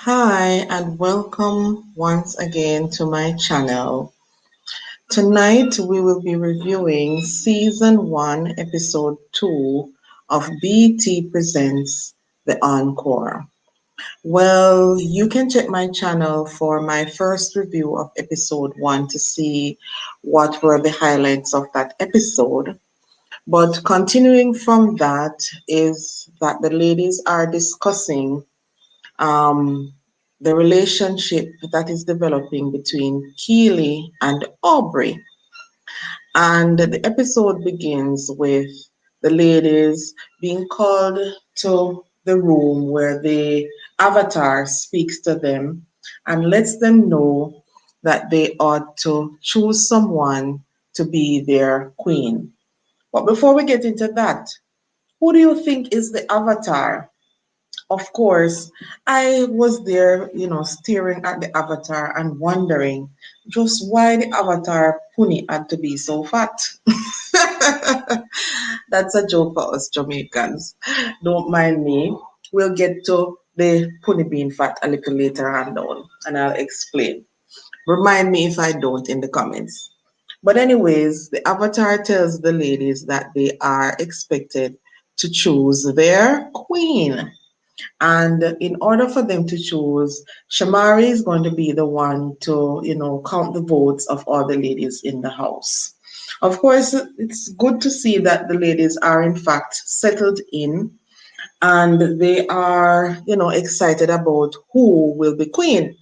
Hi and welcome once again to my channel. Tonight we will be reviewing season 1 episode 2 of BT Presents The Encore. Well, you can check my channel for my first review of episode 1 to see what were the highlights of that episode. But continuing from that is that the ladies are discussing um, the relationship that is developing between Keely and Aubrey. And the episode begins with the ladies being called to the room where the avatar speaks to them and lets them know that they ought to choose someone to be their queen. But before we get into that, who do you think is the avatar? Of course, I was there, staring at the avatar and wondering just why the avatar Puni had to be so fat. That's a joke for us Jamaicans. Don't mind me. We'll get to the Puni being fat a little later on down and I'll explain. Remind me if I don't in the comments. But anyways, the avatar tells the ladies that they are expected to choose their queen. And in order for them to choose, Shamari is going to be the one to, count the votes of all the ladies in the house. Of course, it's good to see that the ladies are in fact settled in and they are, excited about who will be queen.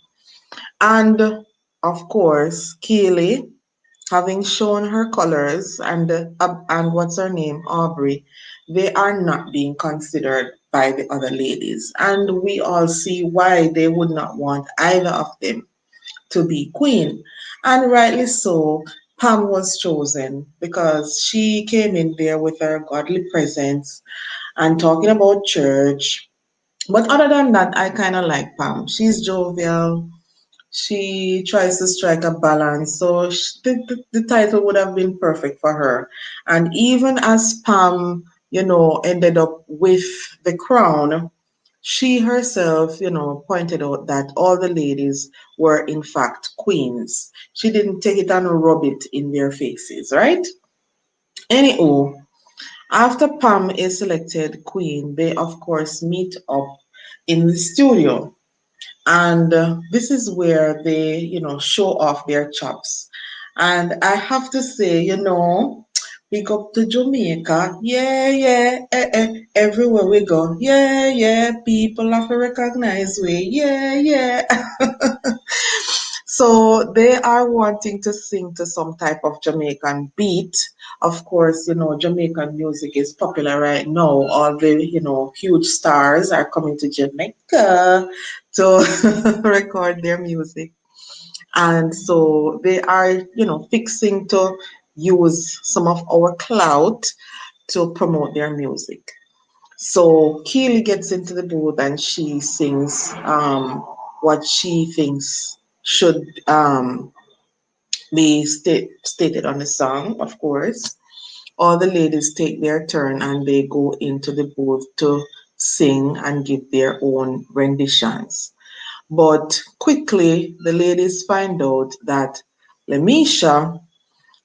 And of course, Keely, having shown her colors and what's her name, Aubrey, they are not being considered by the other ladies. And we all see why they would not want either of them to be queen. And rightly so, Pam was chosen because she came in there with her godly presence and talking about church. But other than that, I kind of like Pam. She's jovial, she tries to strike a balance. So the title would have been perfect for her. And even as Pam, ended up with the crown, she herself, pointed out that all the ladies were in fact queens. She didn't take it and rub it in their faces, right? Anywho, after Pam is selected queen, they of course meet up in the studio and this is where they show off their chops. And I have to say, big up to Jamaica. Yeah, yeah, everywhere we go. Yeah, yeah, people have to recognize we. Yeah, yeah. So they are wanting to sing to some type of Jamaican beat. Of course, Jamaican music is popular right now. All the, huge stars are coming to Jamaica to record their music. And so they are, fixing to use some of our clout to promote their music. So Keely gets into the booth and she sings what she thinks should be stated on the song, of course. All the ladies take their turn and they go into the booth to sing and give their own renditions. But quickly, the ladies find out that Lemisha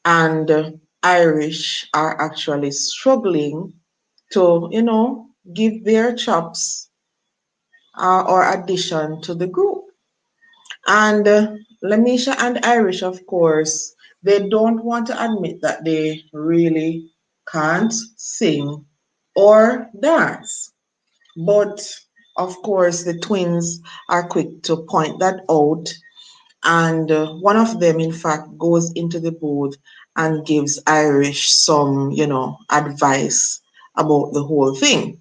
and Irish are actually struggling to, give their chops or addition to the group. And Lamisha and Irish, of course, they don't want to admit that they really can't sing or dance. But of course, the twins are quick to point that out. And one of them, in fact, goes into the booth and gives Irish some, advice about the whole thing.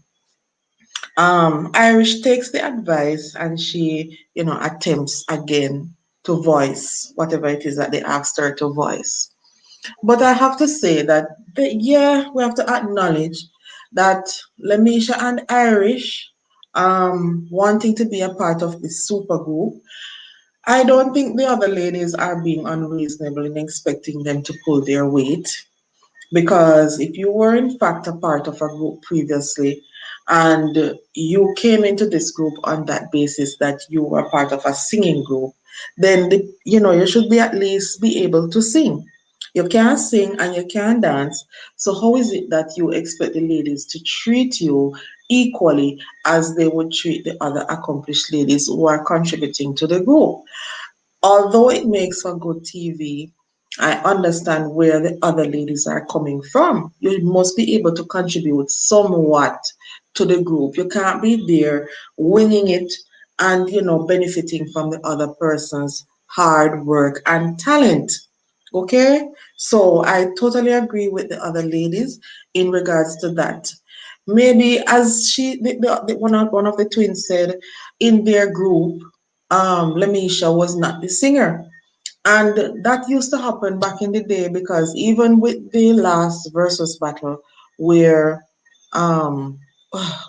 Irish takes the advice and she, attempts again to voice whatever it is that they asked her to voice. But I have to say that, yeah, we have to acknowledge that Lamisha and Irish wanting to be a part of this super group, I don't think the other ladies are being unreasonable in expecting them to pull their weight. Because if you were in fact a part of a group previously and you came into this group on that basis that you were part of a singing group, then you should be at least be able to sing. You can't sing and you can't dance. So how is it that you expect the ladies to treat you equally as they would treat the other accomplished ladies who are contributing to the group? Although it makes for good TV, I understand where the other ladies are coming from. You must be able to contribute somewhat to the group. You can't be there winging it and benefiting from the other person's hard work and talent. Okay? So I totally agree with the other ladies in regards to that. Maybe as one of the twins said, in their group, Lemisha was not the singer. And that used to happen back in the day because even with the last versus battle, where um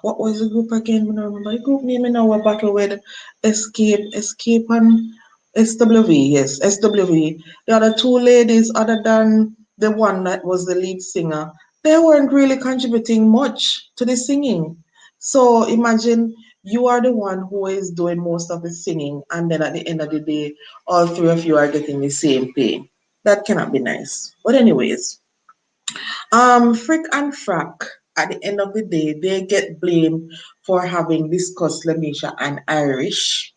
what was the group again? I don't remember the group name in our battle with Escape and SWV, yes, SWV. The other two ladies, other than the one that was the lead singer, they weren't really contributing much to the singing. So imagine you are the one who is doing most of the singing, and then at the end of the day, all three of you are getting the same pay. That cannot be nice. But anyways, Frick and Frack, at the end of the day, they get blamed for having discussed Lamisha and Irish,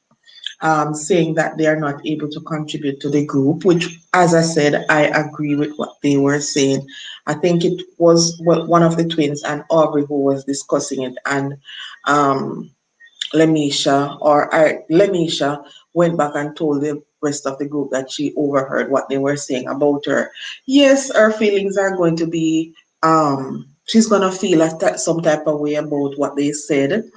saying that they are not able to contribute to the group, which, as I said, I agree with what they were saying. I think it was one of the twins and Aubrey who was discussing it, and um, Lemisha went back and told the rest of the group that she overheard what they were saying about her. Yes, her feelings are going to be, she's going to feel some type of way about what they said,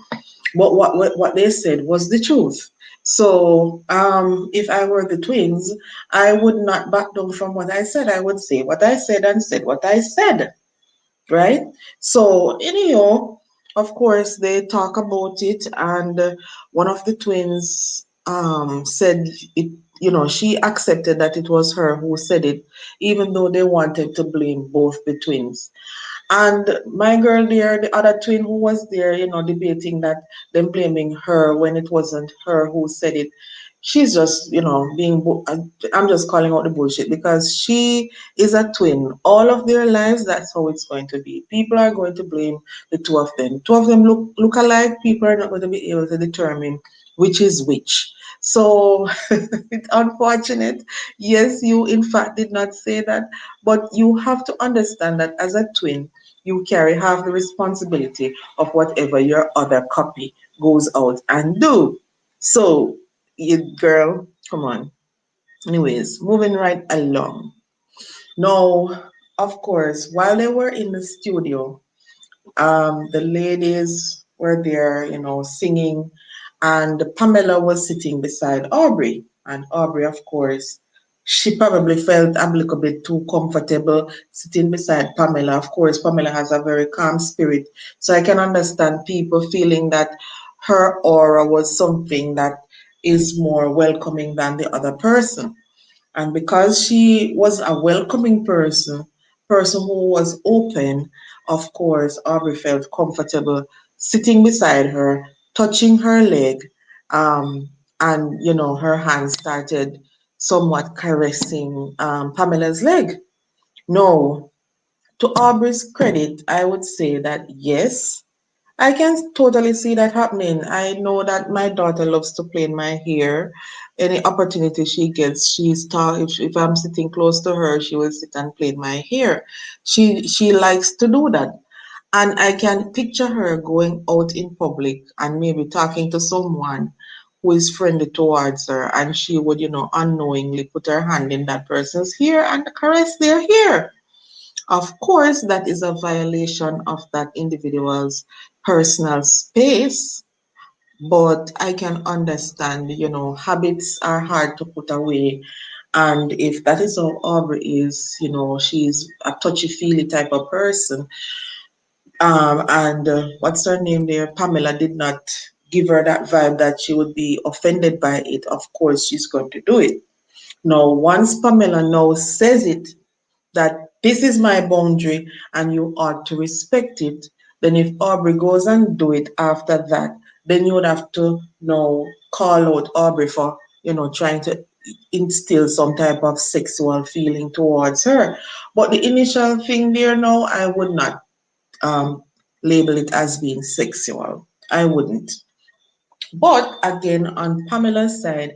but what they said was the truth. So, if I were the twins, I would not back down from what I said. I would say what I said and said what I said, right? So, anyhow, of course, they talk about it, and one of the twins said it. She accepted that it was her who said it, even though they wanted to blame both the twins. And my girl there, the other twin who was there, debating that, them blaming her when it wasn't her who said it. She's just, I'm just calling out the bullshit because she is a twin. All of their lives, that's how it's going to be. People are going to blame the two of them. Two of them look alike. People are not going to be able to determine which is which. So it's unfortunate. Yes, you in fact did not say that, but you have to understand that as a twin, you carry half the responsibility of whatever your other copy goes out and do. So, you girl, come on. Anyways, moving right along. Now, of course, while they were in the studio, the ladies were there, singing, and Pamela was sitting beside Aubrey. And Aubrey, of course, she probably felt a little bit too comfortable sitting beside Pamela. Of course, Pamela has a very calm spirit, so I can understand people feeling that her aura was something that is more welcoming than the other person. And because she was a welcoming person who was open, of course, Aubrey felt comfortable sitting beside her, touching her leg, um, and her hand started somewhat caressing Pamela's leg. No, to Aubrey's credit, I would say that yes, I can totally see that happening. I know that my daughter loves to play in my hair. Any opportunity she gets, if I'm sitting close to her, she will sit and play in my hair. She likes to do that. And I can picture her going out in public and maybe talking to someone who is friendly towards her, and she would, unknowingly put her hand in that person's hair and caress their hair. Of course, that is a violation of that individual's personal space, but I can understand, habits are hard to put away. And if that is how Aubrey is, she's a touchy-feely type of person. And what's her name there? Pamela did not give her that vibe that she would be offended by it. Of course, she's going to do it. Now, once Pamela now says it, that this is my boundary and you ought to respect it, Then if Aubrey goes and do it after that, then you would have to now call out Aubrey for, trying to instill some type of sexual feeling towards her. But the initial thing there now, I would not um, label it as being sexual. I wouldn't. But again, on Pamela's side,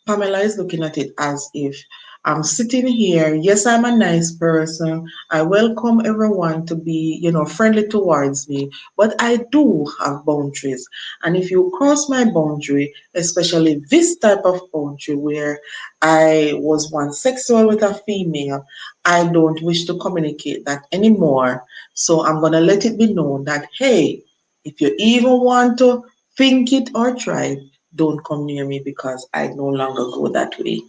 Pamela is looking at it as if I'm sitting here. Yes, I'm a nice person. I welcome everyone to be, friendly towards me. But I do have boundaries. And if you cross my boundary, especially this type of boundary where I was once sexual with a female, I don't wish to communicate that anymore. So I'm going to let it be known that, hey, if you even want to think it or try it, don't come near me because I no longer go that way.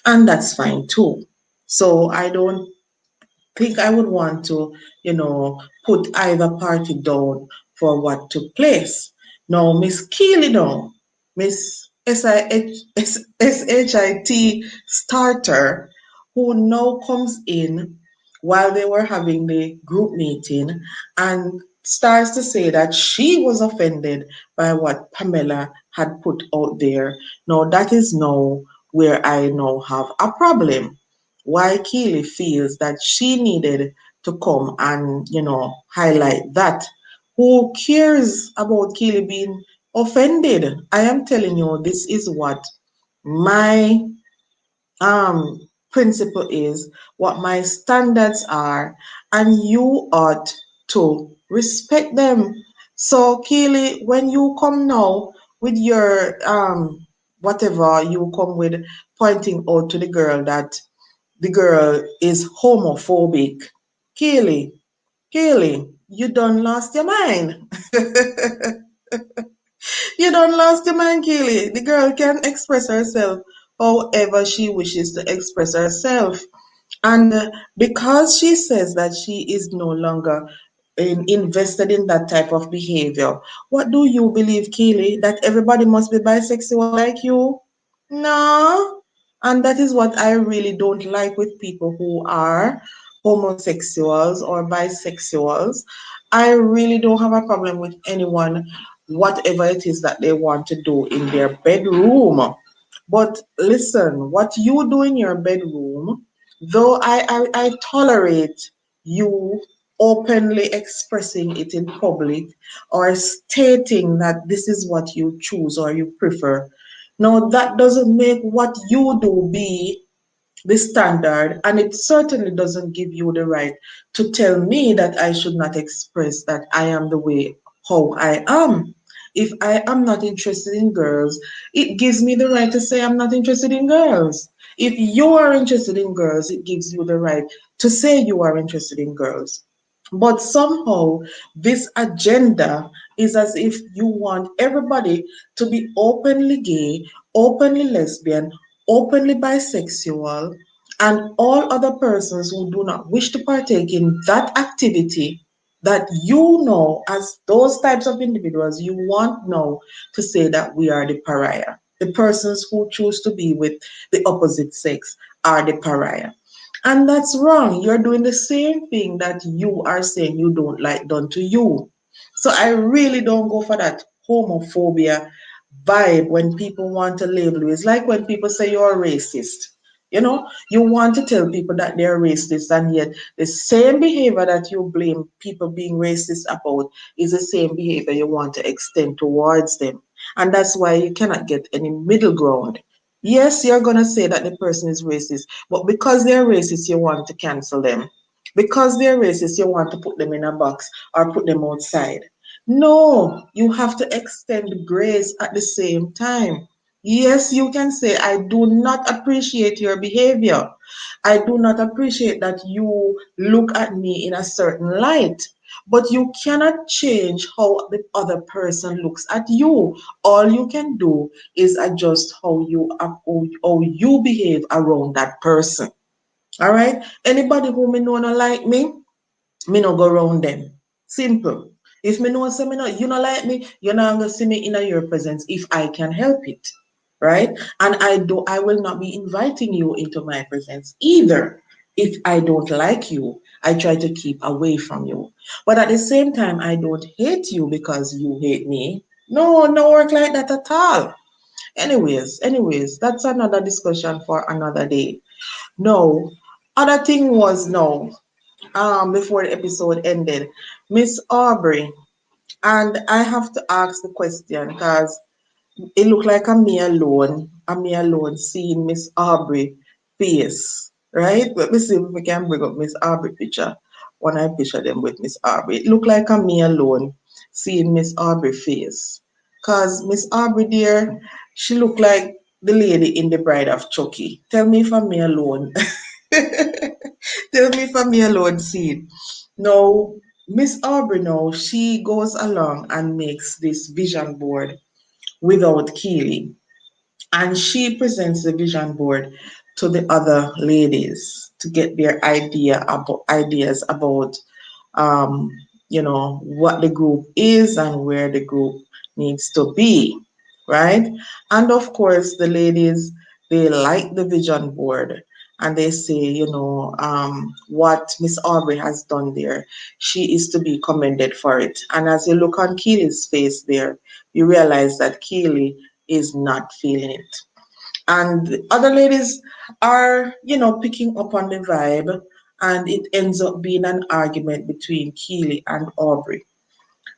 And that's fine too. So I don't think I would want to, put either party down for what took place. Now, Miss Keely, now, Miss SHIT starter, who now comes in while they were having the group meeting and starts to say that she was offended by what Pamela had put out there. Now, that is now where I now have a problem why Keely feels that she needed to come and, highlight that. Who cares about Keely being offended? I am telling you, this is what my principle is, what my standards are, and you ought to respect them. So, Keely, when you come now with your whatever you come with, pointing out to the girl that the girl is homophobic. Kaylee, you done lost your mind. You done lost your mind, Kaylee. The girl can express herself however she wishes to express herself. And because she says that she is no longer invested in that type of behavior, what do you believe, Kaylee? That everybody must be bisexual like you? No. And that is what I really don't like with people who are homosexuals or bisexuals. I really don't have a problem with anyone, whatever it is that they want to do in their bedroom. But listen, what you do in your bedroom, though I tolerate you openly expressing it in public or stating that this is what you choose or you prefer, now that doesn't make what you do be the standard, and it certainly doesn't give you the right to tell me that I should not express that I am the way how I am. If I am not interested in girls, it gives me the right to say I'm not interested in girls. If you are interested in girls, it gives you the right to say you are interested in girls. But somehow, this agenda is as if you want everybody to be openly gay, openly lesbian, openly bisexual, and all other persons who do not wish to partake in that activity that you know as those types of individuals you want now to say that we are the pariah. The persons who choose to be with the opposite sex are the pariah. And that's wrong. You're doing the same thing that you are saying you don't like done to you. So I really don't go for that homophobia vibe when people want to label you. It's like when people say you're a racist. You want to tell people that they're racist, and yet the same behavior that you blame people being racist about is the same behavior you want to extend towards them. And that's why you cannot get any middle ground. Yes, you're going to say that the person is racist, but because they're racist, you want to cancel them. Because they're racist, you want to put them in a box or put them outside. No, you have to extend grace at the same time. Yes, you can say, I do not appreciate your behavior. I do not appreciate that you look at me in a certain light. But you cannot change how the other person looks at you. All you can do is adjust how you behave around that person. All right? Anybody who may not like me no go around them. Simple. If me know say me no, you not like me, you're not gonna see me in your presence if I can help it. Right? And I will not be inviting you into my presence either. If I don't like you, I try to keep away from you. But at the same time, I don't hate you because you hate me. No, no work like that at all. Anyways, that's another discussion for another day. No, other thing was no, before the episode ended, Miss Aubrey, and I have to ask the question because it looked like a me alone seeing Miss Aubrey face, right? Let me see if we can bring up Miss Aubrey picture. When I picture them with Miss Aubrey, it looked like a me alone seeing Miss Aubrey face. Cause Miss Aubrey there, she looked like the lady in the Bride of Chucky. Tell me if I'm me alone. Tell me if I'm me alone scene. No, Miss Aubrey now, she goes along and makes this vision board without Keely. And she presents the vision board to the other ladies to get their ideas about um, what the group is and where the group needs to be, right? And of course, the ladies, they like the vision board and they say, what Miss Aubrey has done there, she is to be commended for it. And as you look on Keely's face there, you realize that Keely is not feeling it. And the other ladies are, picking up on the vibe, and it ends up being an argument between Keely and Aubrey.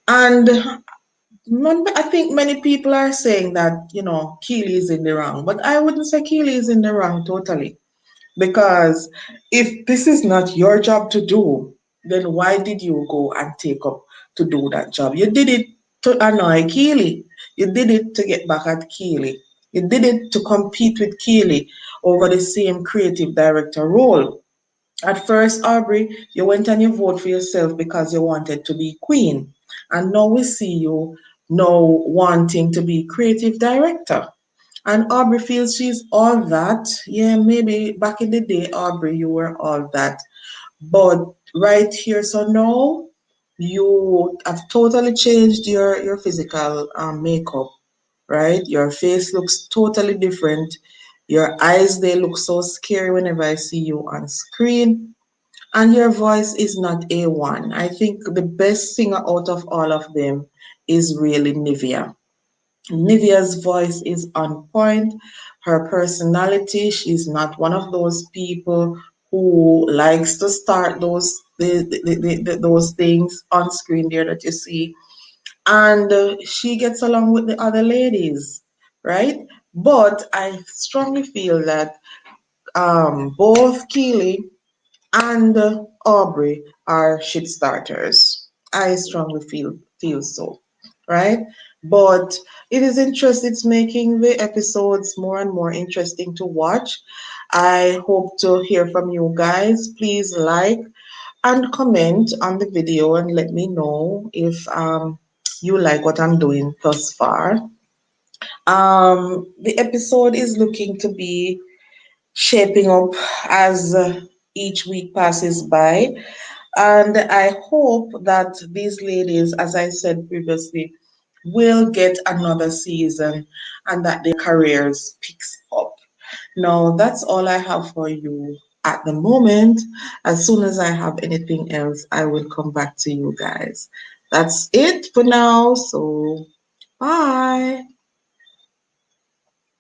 And I think many people are saying that, Keely is in the wrong, but I wouldn't say Keely is in the wrong totally. Because if this is not your job to do, then why did you go and take up to do that job? You did it to annoy Keely. You did it to get back at Keely. You did it to compete with Keely over the same creative director role. At first, Aubrey, you went and you voted for yourself because you wanted to be queen. And now we see you now wanting to be creative director. And Aubrey feels she's all that. Yeah, maybe back in the day, Aubrey, you were all that. But right here, so now you have totally changed your physical makeup, right? Your face looks totally different. Your eyes, they look so scary whenever I see you on screen. And your voice is not A1. I think the best singer out of all of them is really Nivea. Nivea's voice is on point. Her personality, she's not one of those people who likes to start those things on screen there that you see. And she gets along with the other ladies, right? But I strongly feel that both Keely and Aubrey are shit starters. I strongly feel so, right? But it is interesting. It's making the episodes more and more interesting to watch. I hope to hear from you guys. Please like and comment on the video and let me know if you like what I'm doing thus far. The episode is looking to be shaping up as each week passes by. And I hope that these ladies, as I said previously, will get another season and that their careers picks up. Now, that's all I have for you at the moment. As soon as I have anything else, I will come back to you guys. That's it for now. So, bye.